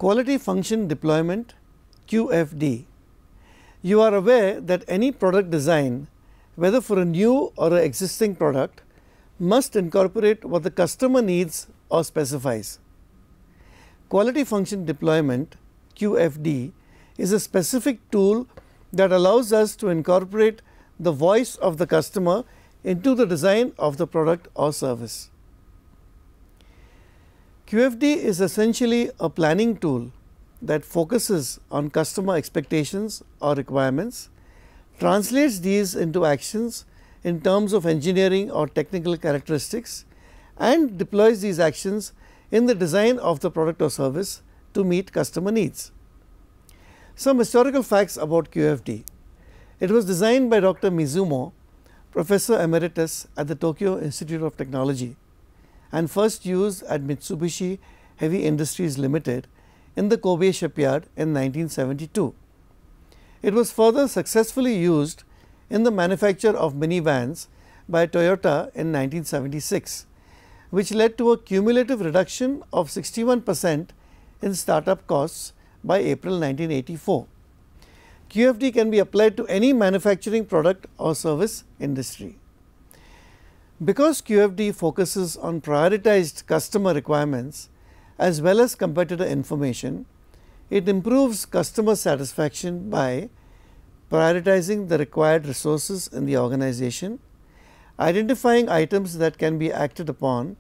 Quality Function Deployment QFD. You are aware that any product design, whether for a new or an existing product, must incorporate what the customer needs or specifies. Quality Function Deployment QFD is a specific tool that allows us to incorporate the voice of the customer into the design of the product or service. QFD is essentially a planning tool that focuses on customer expectations or requirements, translates these into actions in terms of engineering or technical characteristics, and deploys these actions in the design of the product or service to meet customer needs. Some historical facts about QFD. It was designed by Dr. Mizumo, Professor Emeritus at the Tokyo Institute of Technology, and first used at Mitsubishi Heavy Industries Limited in the Kobe shipyard in 1972. It was further successfully used in the manufacture of minivans by Toyota in 1976, which led to a cumulative reduction of 61% in startup costs by April 1984. QFD can be applied to any manufacturing product or service industry. Because QFD focuses on prioritized customer requirements as well as competitor information, it improves customer satisfaction by prioritizing the required resources in the organization, identifying items that can be acted upon,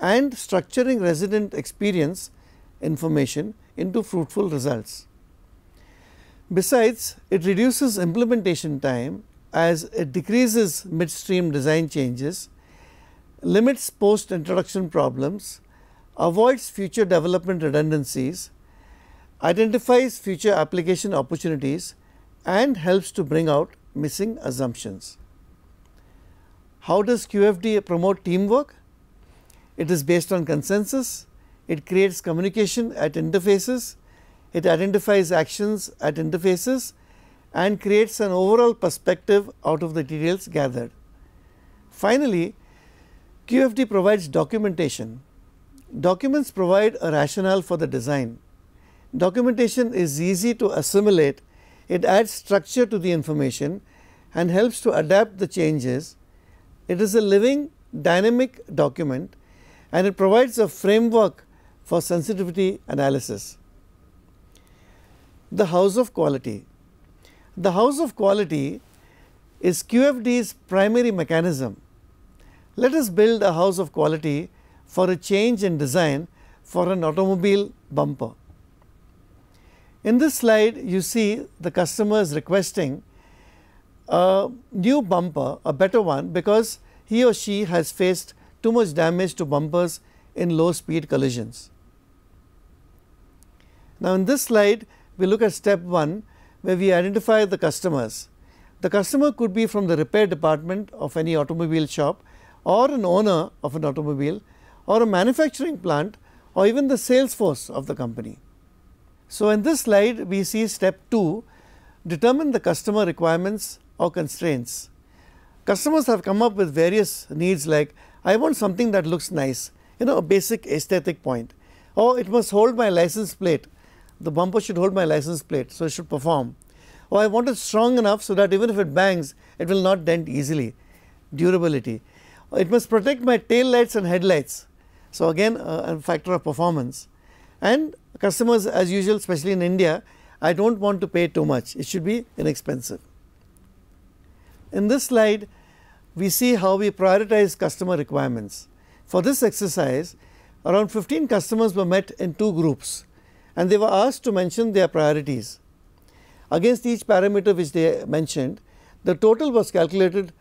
and structuring resident experience information into fruitful results. Besides, it reduces implementation time as it decreases midstream design changes, limits post-introduction problems, avoids future development redundancies, identifies future application opportunities, and helps to bring out missing assumptions. How does QFD promote teamwork? It is based on consensus, it creates communication at interfaces, it identifies actions at interfaces, and creates an overall perspective out of the details gathered. Finally, QFD provides documentation. Documents provide a rationale for the design. Documentation is easy to assimilate, it adds structure to the information and helps to adapt the changes. It is a living, dynamic document and it provides a framework for sensitivity analysis. The House of Quality. The House of Quality is QFD's primary mechanism. Let us build a house of quality for a change in design for an automobile bumper. In this slide, you see the customer is requesting a new bumper, a better one, because he or she has faced too much damage to bumpers in low speed collisions. Now, in this slide, we look at step 1 where we identify the customers. The customer could be from the repair department of any automobile shop, or an owner of an automobile, or a manufacturing plant, or even the sales force of the company. So, in this slide we see step 2, determine the customer requirements or constraints. Customers have come up with various needs like, I want something that looks nice, a basic aesthetic point, or it must hold my license plate, the bumper should hold my license plate, so it should perform, or I want it strong enough so that even if it bangs, it will not dent easily, durability. It must protect my tail lights and headlights. So, again a factor of performance, and customers as usual, especially in India, I do not want to pay too much, it should be inexpensive. In this slide, we see how we prioritize customer requirements. For this exercise, around 15 customers were met in 2 groups and they were asked to mention their priorities. Against each parameter which they mentioned, the total was calculated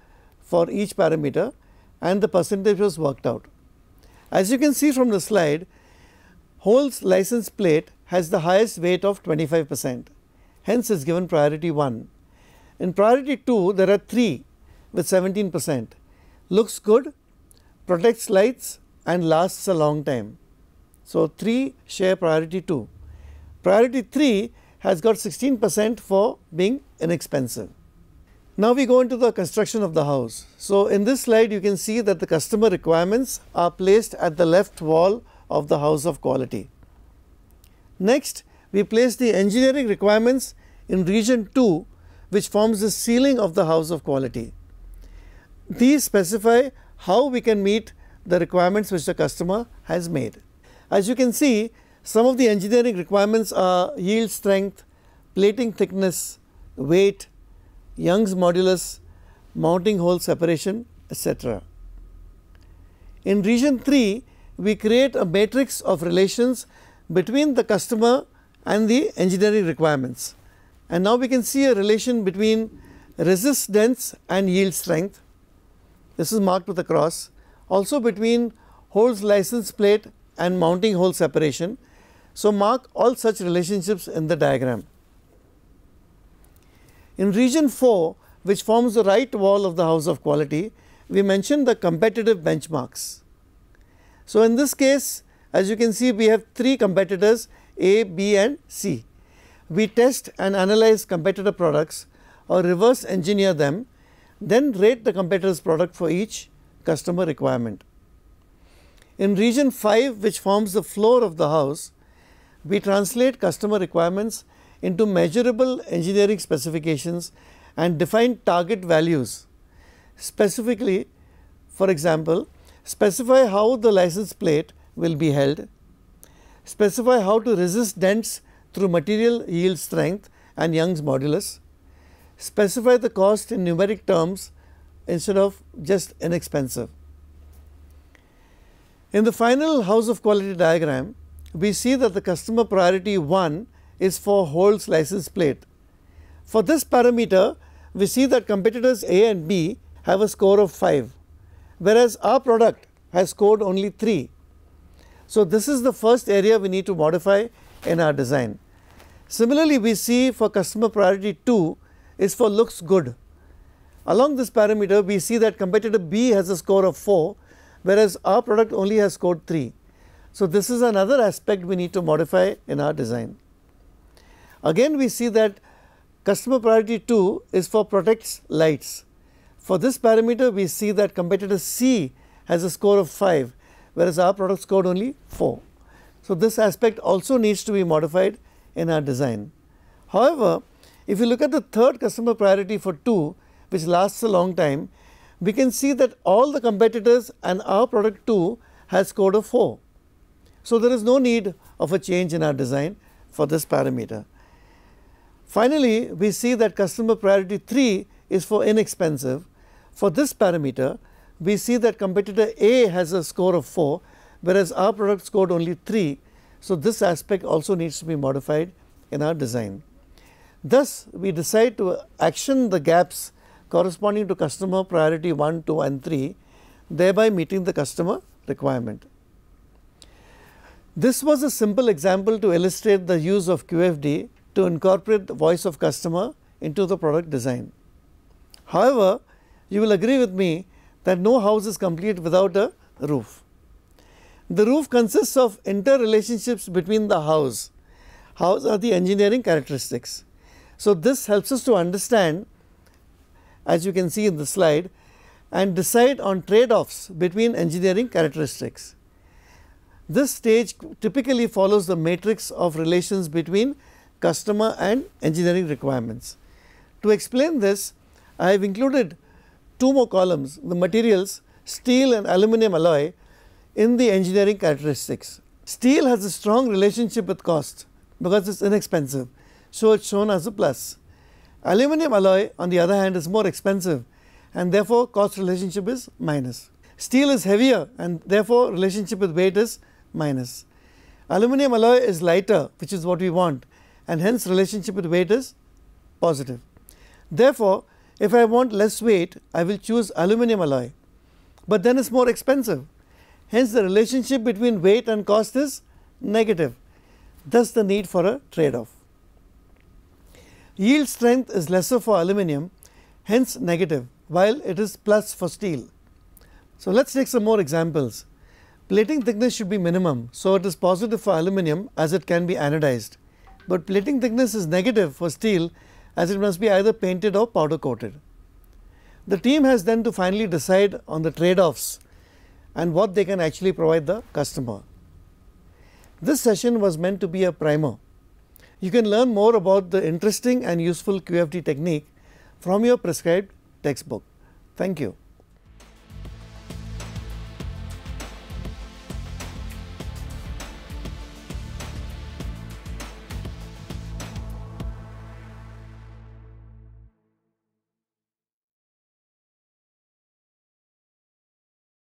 for each parameter and the percentage was worked out. As you can see from the slide, Hol's license plate has the highest weight of 25%, hence is given priority 1. In priority 2, there are 3 with 17%, looks good, protects lights and lasts a long time. So, 3 share priority 2. Priority 3 has got 16% for being inexpensive. Now, we go into the construction of the house. So, in this slide you can see that the customer requirements are placed at the left wall of the house of quality. Next, we place the engineering requirements in region 2, which forms the ceiling of the house of quality. These specify how we can meet the requirements which the customer has made. As you can see, some of the engineering requirements are yield strength, plating thickness, weight, Young's modulus, mounting hole separation, etc. In region 3, we create a matrix of relations between the customer and the engineering requirements. And now we can see a relation between resist dense and yield strength. This is marked with a cross. Also between holes license plate and mounting hole separation. So mark all such relationships in the diagram. In region 4, which forms the right wall of the house of quality, we mentioned the competitive benchmarks. So in this case, as you can see, we have 3 competitors A, B and C. We test and analyze competitor products or reverse engineer them, then rate the competitor's product for each customer requirement. In region 5, which forms the floor of the house, we translate customer requirements into measurable engineering specifications and define target values. Specifically, for example, specify how the license plate will be held, specify how to resist dents through material yield strength and Young's modulus, specify the cost in numeric terms instead of just inexpensive. In the final house of quality diagram, we see that the customer priority 1 is for holes license plate. For this parameter, we see that competitors A and B have a score of 5, whereas our product has scored only 3. So this is the first area we need to modify in our design. Similarly, we see for customer priority 2 is for looks good. Along this parameter, we see that competitor B has a score of 4, whereas our product only has scored 3. So this is another aspect we need to modify in our design. Again, we see that customer priority 2 is for protects lights. For this parameter, we see that competitor C has a score of 5, whereas our product scored only 4. So this aspect also needs to be modified in our design. However, if you look at the third customer priority for 2, which lasts a long time, we can see that all the competitors and our product 2 has scored a 4. So there is no need of a change in our design for this parameter. Finally, we see that customer priority 3 is for inexpensive. For this parameter, we see that competitor A has a score of 4, whereas our product scored only 3. So this aspect also needs to be modified in our design. Thus, we decide to action the gaps corresponding to customer priority 1, 2 and 3, thereby meeting the customer requirement. This was a simple example to illustrate the use of QFD to incorporate the voice of customer into the product design. However, you will agree with me that no house is complete without a roof. The roof consists of interrelationships between the house. House are the engineering characteristics. So this helps us to understand, as you can see in the slide, and decide on trade-offs between engineering characteristics. This stage typically follows the matrix of relations between customer and engineering requirements. To explain this, I have included 2 more columns, the materials, steel and aluminum alloy, in the engineering characteristics. Steel has a strong relationship with cost because it's inexpensive, so it's shown as a plus. Aluminum alloy, on the other hand, is more expensive and therefore cost relationship is minus. Steel is heavier and therefore relationship with weight is minus. Aluminum alloy is lighter, which is what we want, and hence relationship with weight is positive. Therefore, if I want less weight, I will choose aluminum alloy, but then it's more expensive. Hence, the relationship between weight and cost is negative, thus the need for a trade-off. Yield strength is lesser for aluminum, hence negative, while it is plus for steel. So let's take some more examples. Plating thickness should be minimum, so it is positive for aluminum as it can be anodized. But plating thickness is negative for steel as it must be either painted or powder coated. The team has then to finally decide on the trade-offs and what they can actually provide the customer. This session was meant to be a primer. You can learn more about the interesting and useful QFD technique from your prescribed textbook. Thank you.